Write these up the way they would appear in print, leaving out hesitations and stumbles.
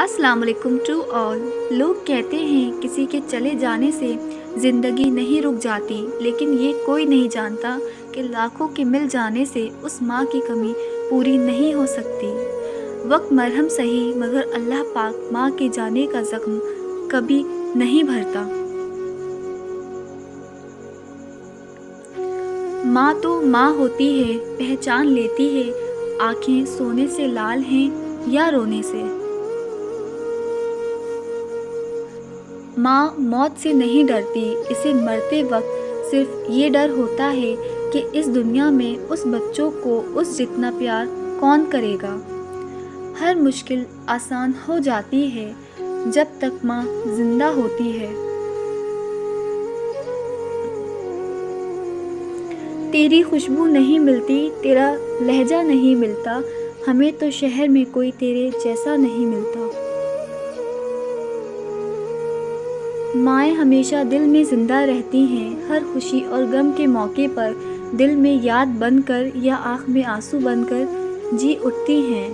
अस्सलाम वालेकुम to all. लोग कहते हैं किसी के चले जाने से ज़िंदगी नहीं रुक जाती, लेकिन ये कोई नहीं जानता कि लाखों के मिल जाने से उस माँ की कमी पूरी नहीं हो सकती। वक्त मरहम सही, मगर अल्लाह पाक माँ के जाने का ज़ख्म कभी नहीं भरता। माँ तो माँ होती है, पहचान लेती है आँखें सोने से लाल हैं या रोने से। माँ मौत से नहीं डरती, इसे मरते वक्त सिर्फ ये डर होता है कि इस दुनिया में उस बच्चों को उस जितना प्यार कौन करेगा। हर मुश्किल आसान हो जाती है जब तक माँ जिंदा होती है। तेरी खुशबू नहीं मिलती, तेरा लहजा नहीं मिलता, हमें तो शहर में कोई तेरे जैसा नहीं मिलता। माएँ हमेशा दिल में ज़िंदा रहती हैं, हर खुशी और गम के मौके पर दिल में याद बनकर या आँख में आंसू बनकर जी उठती हैं।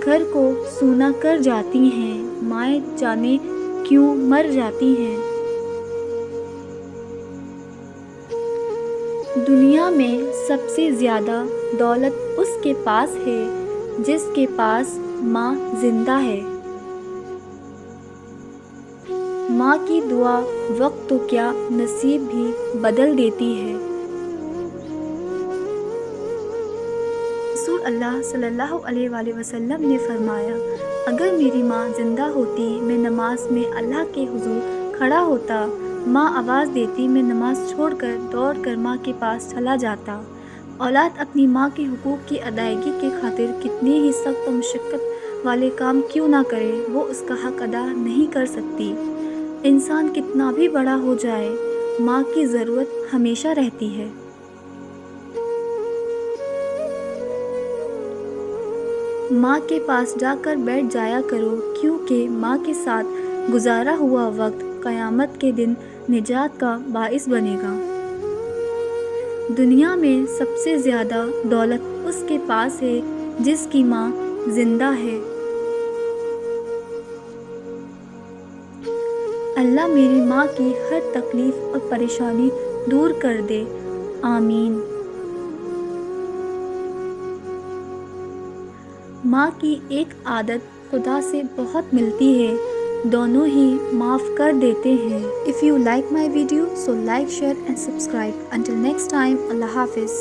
घर को सूना कर जाती हैं, माएँ जाने क्यों मर जाती हैं। दुनिया में सबसे ज़्यादा दौलत उसके पास है जिसके पास माँ जिंदा है। माँ की दुआ वक्त तो क्या नसीब भी बदल देती है। रसूल अल्लाह सल्लल्लाहु अलैहि वसल्लम ने फरमाया, अगर मेरी माँ जिंदा होती, मैं नमाज में अल्लाह के हुजूर खड़ा होता। माँ आवाज़ देती, मैं नमाज छोड़कर दौड़कर माँ के पास चला जाता। औलाद अपनी माँ के हुकूक की अदायगी के खातिर कितनी ही सख्त और मुशक्क़त वाले काम क्यों ना करे, वो उसका हक अदा नहीं कर सकती। इंसान कितना भी बड़ा हो जाए, माँ की ज़रूरत हमेशा रहती है। माँ के पास जाकर बैठ जाया करो, क्योंकि माँ के साथ गुजारा हुआ वक्त क़यामत के दिन निजात का बाइस बनेगा। दुनिया में सबसे ज़्यादा दौलत उसके पास है जिसकी माँ जिंदा है। अल्लाह मेरी माँ की हर तकलीफ़ और परेशानी दूर कर दे, आमीन। माँ की एक आदत खुदा से बहुत मिलती है, दोनों ही माफ़ कर देते हैं। If you like my video, so like, share and subscribe. Until next time, Allah Hafiz.